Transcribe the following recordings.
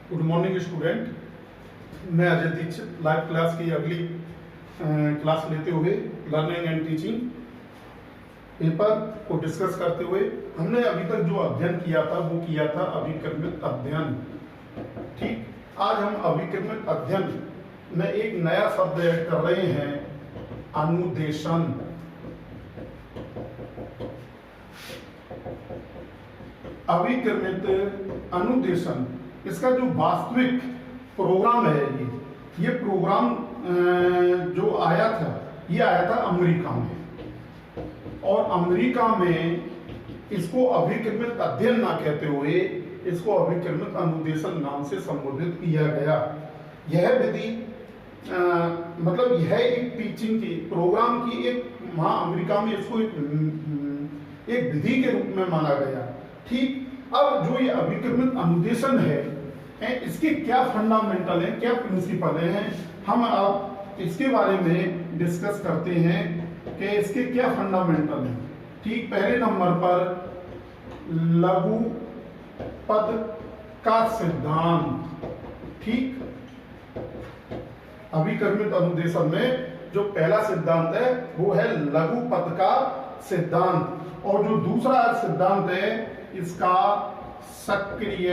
Good morning student. मैं Ajay Dixit live class की अगली क्लास लेते हुए लर्निंग एंड टीचिंग पेपर को डिस्कस करते हुए हमने अभी तक जो अध्ययन किया था वो किया था अभिक्रमित अध्ययन। ठीक, आज हम अभिक्रमित अध्ययन में एक नया शब्द ऐड कर रहे हैं, अनुदेशन। अभिक्रमित अनुदेशन, इसका जो वास्तविक प्रोग्राम है ये प्रोग्राम जो आया था ये आया था अमेरिका में, और अमेरिका में इसको अभिक्रमित अध्ययन ना कहते हुए इसको अभिक्रमित अनुदेशन नाम से संबोधित किया गया। यह विधि मतलब यह एक टीचिंग की प्रोग्राम की एक वहाँ अमेरिका में इसको एक विधि के रूप में माना गया। ठीक, अब जो ये अभिक्रमित अनुदेशन है इसके क्या फंडामेंटल है, क्या प्रिंसिपल हैं, हम अब इसके बारे में डिस्कस करते हैं कि इसके क्या फंडामेंटल हैं। ठीक, पहले नंबर पर लघु पद का सिद्धांत। ठीक, अभिक्रमित अनुदेशन में जो पहला सिद्धांत है वो है लघु पद का सिद्धांत, और जो दूसरा सिद्धांत है इसका सक्रिय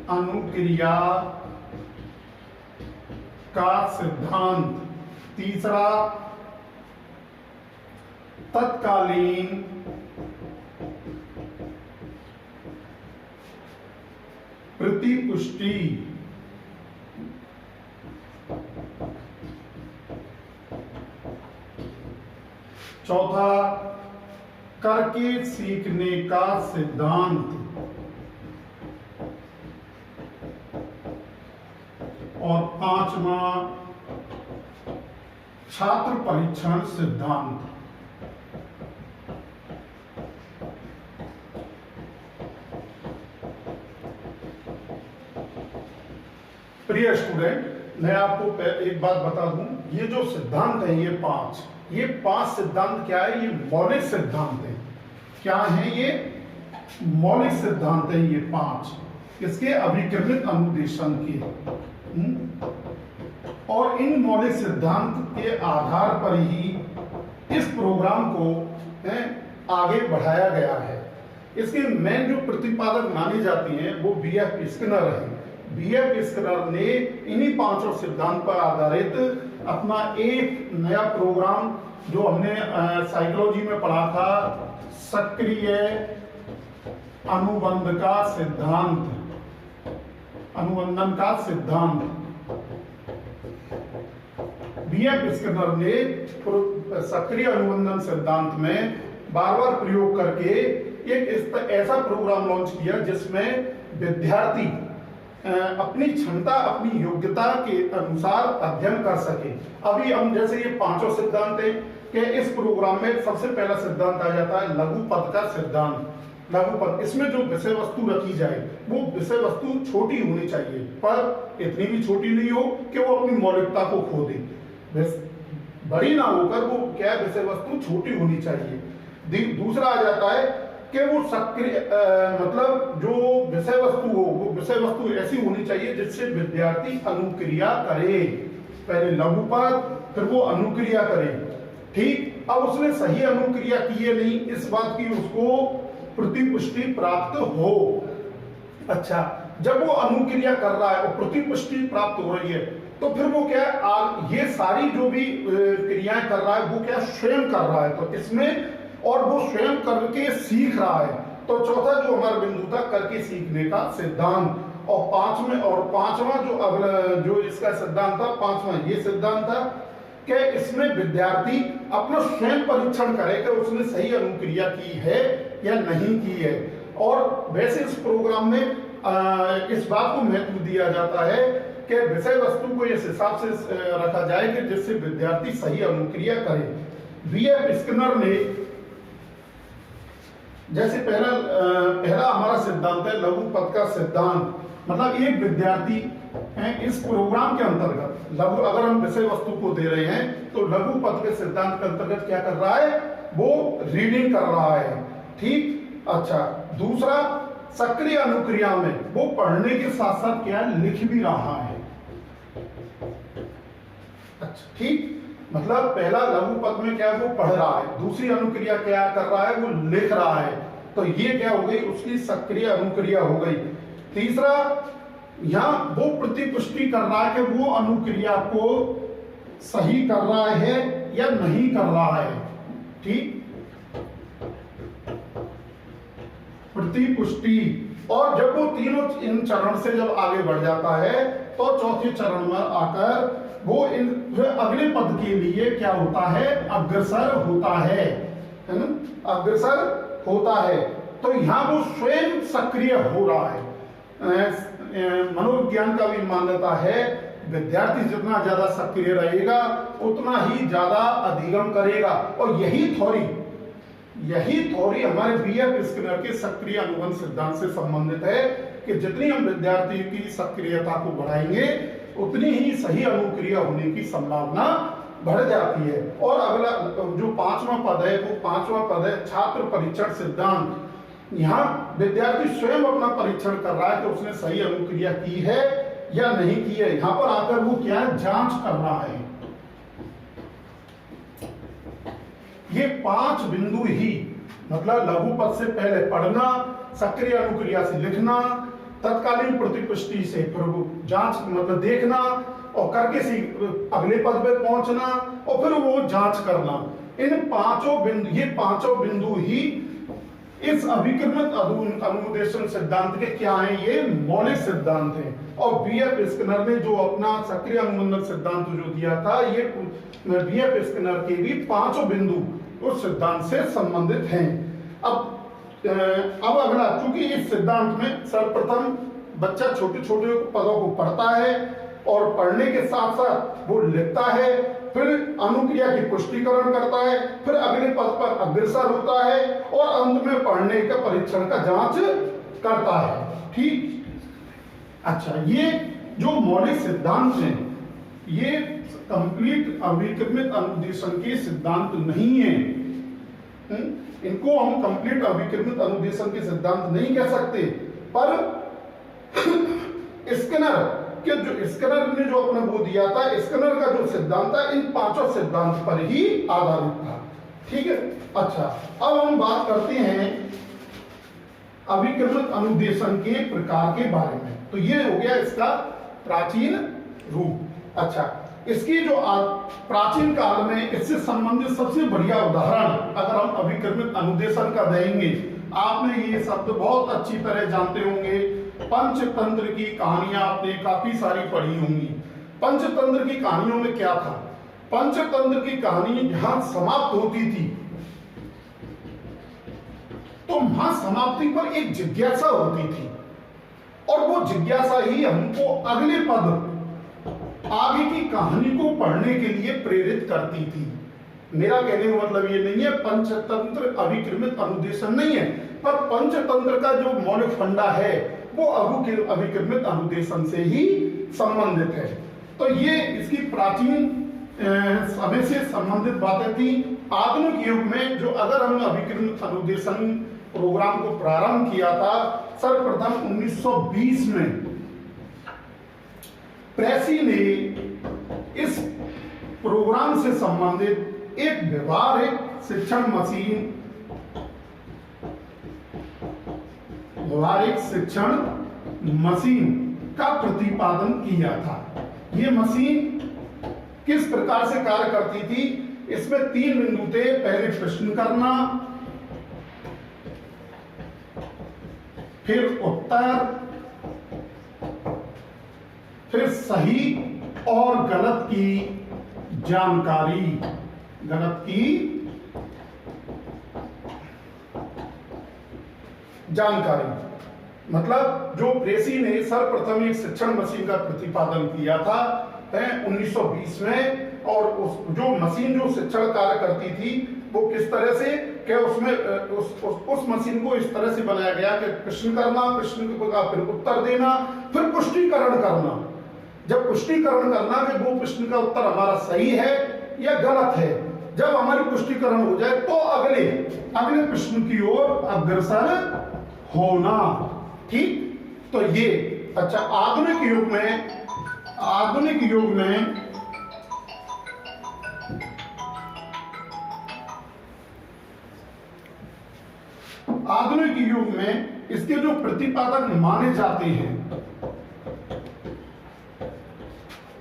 अनुक्रिया का सिद्धांत। तीसरा तत्कालीन प्रतिपुष्टि। चौथा करके सीखने का सिद्धांत, और पांचवा छात्र परीक्षण सिद्धांत। प्रिय स्टूडेंट, मैं आपको एक बात बता दूं, ये जो सिद्धांत है ये पांच सिद्धांत क्या है, ये मौलिक सिद्धांत है। क्या है ये? मौलिक सिद्धांत है ये पांच, किसके? अभिक्रमित अनुदेशन के। और इन मौलिक सिद्धांत के आधार पर ही इस प्रोग्राम को आगे बढ़ाया गया है। इसके मेन जो प्रतिपादक माने जाती हैं वो B.F. स्किनर है। B.F. स्किनर ने इन्हीं पांचों सिद्धांत पर आधारित अपना एक नया प्रोग्राम जो हमने साइकोलॉजी में पढ़ा था, सक्रिय अनुबंध का सिद्धांत, अनुबंधन का सिद्धांत, B.F. स्किनर ने सक्रिय अनुबंधन सिद्धांत में बार बार प्रयोग करके एक ऐसा प्रोग्राम लॉन्च किया जिसमें विद्यार्थी अपनी क्षमता, अपनी योग्यता के अनुसार अध्ययन कर सके। अभी हम जैसे ये पांचों सिद्धांत हैं कि इस प्रोग्राम में सबसे पहला सिद्धांत आ जाता है लघु पद का सिद्धांत। लघु पद, इसमें जो विषय वस्तु रखी जाए वो विषय वस्तु छोटी होनी चाहिए, पर इतनी भी छोटी नहीं हो कि वो अपनी मौलिकता को खो दे। बड़ी ना होकर वो क्या, विषय वस्तु छोटी होनी चाहिए। दूसरा आ जाता है कि वो सक्रिय मतलब जो विषय वस्तु हो वो विषय वस्तु ऐसी होनी चाहिए जिससे विद्यार्थी अनुक्रिया करे। पहले लघु पद, फिर वो अनुक्रिया करे। ठीक, अब उसने सही अनुक्रिया की है नहीं, इस बात की उसको प्रतिपुष्टि प्राप्त हो। अच्छा, जब वो अनुक्रिया कर रहा है और प्रतिपुष्टि प्राप्त हो रही है तो फिर वो क्या, ये सारी जो भी क्रियाएं कर रहा है वो क्या, स्वयं कर रहा है। तो इसमें और वो स्वयं करके सीख रहा है। तो चौथा जो हमारा बिंदु था करके सीखने का सिद्धांत, और पांचवा जो अगला जो इसका सिद्धांत था, पांचवा ये सिद्धांत था कि इसमें विद्यार्थी अपना स्वयं परीक्षण करे कि उसने सही अनुक्रिया की है या नहीं की है। और वैसे इस प्रोग्राम में इस बात को महत्व दिया जाता है कि विषय वस्तु को इस हिसाब से रखा जाए कि जिससे विद्यार्थी सही अनुक्रिया करे। B.F. स्किनर ने जैसे पहला हमारा सिद्धांत है लघु पद का सिद्धांत, मतलब एक विद्यार्थी इस प्रोग्राम के अंतर्गत लघु, अगर हम विषय वस्तु को दे रहे हैं तो लघु पद के सिद्धांत के अंतर्गत क्या कर रहा है, वो रीडिंग कर रहा है। ठीक, अच्छा, दूसरा सक्रिय अनुक्रिया में वो पढ़ने के साथ साथ क्या लिख भी रहा है। अच्छा ठीक, मतलब पहला लघु पद में क्या है, वो पढ़ रहा है, दूसरी अनुक्रिया क्या कर रहा है, वो लिख रहा है, तो ये क्या हो गई, उसकी सक्रिय अनुक्रिया हो गई। तीसरा, यहां वो प्रतिपुष्टि कर रहा है कि वो अनुक्रिया को सही कर रहा है या नहीं कर रहा है। ठीक, प्रतिपुष्टि। और जब वो तीनों इन चरण से जब आगे बढ़ जाता है तो चौथे चरण में आकर वो इन अगले पद के लिए क्या होता है, अग्रसर होता है ना, अग्रसर होता है। तो यहां वो स्वयं सक्रिय हो रहा है। मनोविज्ञान का भी मान्यता है, विद्यार्थी जितना ज्यादा सक्रिय रहेगा उतना ही ज्यादा अधिगम करेगा। और यही थ्योरी हमारे बीएफ स्किनर के सक्रिय अनुबंध सिद्धांत से संबंधित है कि जितनी हम विद्यार्थी की सक्रियता को बढ़ाएंगे उतनी ही सही अनुक्रिया होने की संभावना बढ़ जाती है। और अगला जो पांचवा पद है, वो पांचवा पद है छात्र परीक्षण सिद्धांत। यहाँ विद्यार्थी स्वयं अपना परीक्षण कर रहा है कि उसने सही अनुक्रिया की है या नहीं की है। यहाँ पर आकर वो क्या है, जांच कर रहा है। ये 5 बिंदु ही, मतलब लघु पद से पहले पढ़ना, सक्रिय अनुक्रिया से लिखना, तत्कालीन प्रतिपुष्टि से जांच मतलब देखना, और करके सी अगले पद पे पहुंचना, और फिर वो जांच करना। इन पांचों बिंदु, ये पांचों बिंदु ही इस अभिक्रमित अनुदेशन सिद्धांत के क्या हैं, ये मौलिक सिद्धांत हैं। और बीएफ स्किनर ने जो अपना सक्रिय अनुबंधन सिद्धांत जो दिया था, ये बीएफ स्किनर के भी पांचों बिंदु उस सिद्धांत से संबंधित हैं। अब अगला, चूंकि इस सिद्धांत में सर्वप्रथम बच्चा छोटे छोटे पदों को पढ़ता है और पढ़ने के साथ साथ वो लिखता है, फिर अनुक्रिया की पुष्टिकरण करता है, फिर अगले पद पर अग्रसर होता है और अंत में पढ़ने का परीक्षण का जांच करता है। ठीक, अच्छा, ये जो मौलिक सिद्धांत हैं ये कंप्लीट अभिक्रमित अनुदेशन के सिद्धांत नहीं है। इनको हम कंप्लीट अभिक्रमित अनुदेशन के सिद्धांत नहीं कह सकते, पर स्किनर ने जो अपना वो दिया था, स्किनर का जो सिद्धांत था इन पांचों सिद्धांत पर ही आधारित था। ठीक है, अच्छा, अब हम बात करते हैं अभिक्रमित अनुदेशन के प्रकार के बारे में। तो ये हो गया इसका प्राचीन रूप। अच्छा, इसकी जो प्राचीन काल में इससे संबंधित सबसे बढ़िया उदाहरण अगर हम अभिक्रमित अनुदेशन का देंगे, आपने ये शब्द बहुत अच्छी तरह जानते होंगे, पंचतंत्र की कहानियां आपने काफी सारी पढ़ी होंगी। पंचतंत्र की कहानियों में क्या था, पंचतंत्र की कहानी जहां समाप्त होती थी तो वहां समाप्ति पर एक जिज्ञासा होती थी, और वो जिज्ञासा ही हमको अगले पद, आगे की कहानी को पढ़ने के लिए प्रेरित करती थी। मेरा कहने का मतलब ये नहीं है पंचतंत्र अभिक्रमित अनुदेशन नहीं है, पर पंचतंत्र का जो मौलिक फंडा है वो अभिक्रमित अनुदेशन से ही संबंधित है। तो ये इसकी प्राचीन समय से संबंधित बातें थी। आधुनिक युग में जो अगर हम अभिक्रमित अनुदेशन प्रोग्राम को प्रारंभ किया था सर्वप्रथम 1920 में, प्रेसी ने इस प्रोग्राम से संबंधित एक व्यवहारिक शिक्षण मशीन का प्रतिपादन किया था। ये मशीन किस प्रकार से कार्य करती थी, इसमें 3 बिंदु थे। पहले प्रश्न करना, फिर उत्तर, फिर सही और गलत की जानकारी। मतलब जो प्रेसी ने सर्वप्रथम एक शिक्षण मशीन का प्रतिपादन किया था 1920 में, और जो मशीन जो शिक्षण कार्य करती थी वो किस तरह से, क्या उसमें उस मशीन को इस तरह से बनाया गया कि प्रश्न करना, प्रश्न का फिर उत्तर देना, फिर पुष्टिकरण करना। जब पुष्टिकरण करना कि वो प्रश्न का उत्तर हमारा सही है या गलत है, जब हमारी पुष्टिकरण हो जाए तो अगले प्रश्न की ओर अग्रसर होना। ठीक, तो ये अच्छा आधुनिक युग में आधुनिक युग में इसके जो प्रतिपादक माने जाते हैं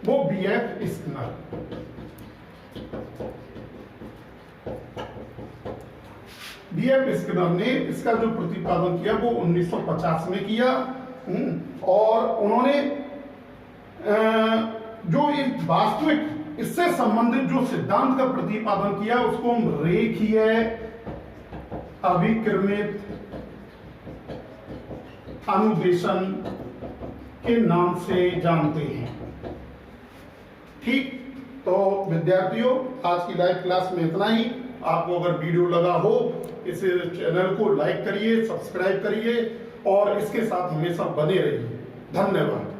वो बीएफ स्किनर। बीएफ स्किनर ने इसका जो प्रतिपादन किया वो 1950 में किया। और उन्होंने जो एक वास्तविक इससे संबंधित जो सिद्धांत का प्रतिपादन किया उसको हम रेखीय अभिक्रमित अनुदेशन के नाम से जानते हैं। ठीक, तो विद्यार्थियों आज की लाइव क्लास में इतना ही। आपको अगर वीडियो लगा हो इस चैनल को लाइक करिए, सब्सक्राइब करिए और इसके साथ हमेशा बने रहिए। धन्यवाद।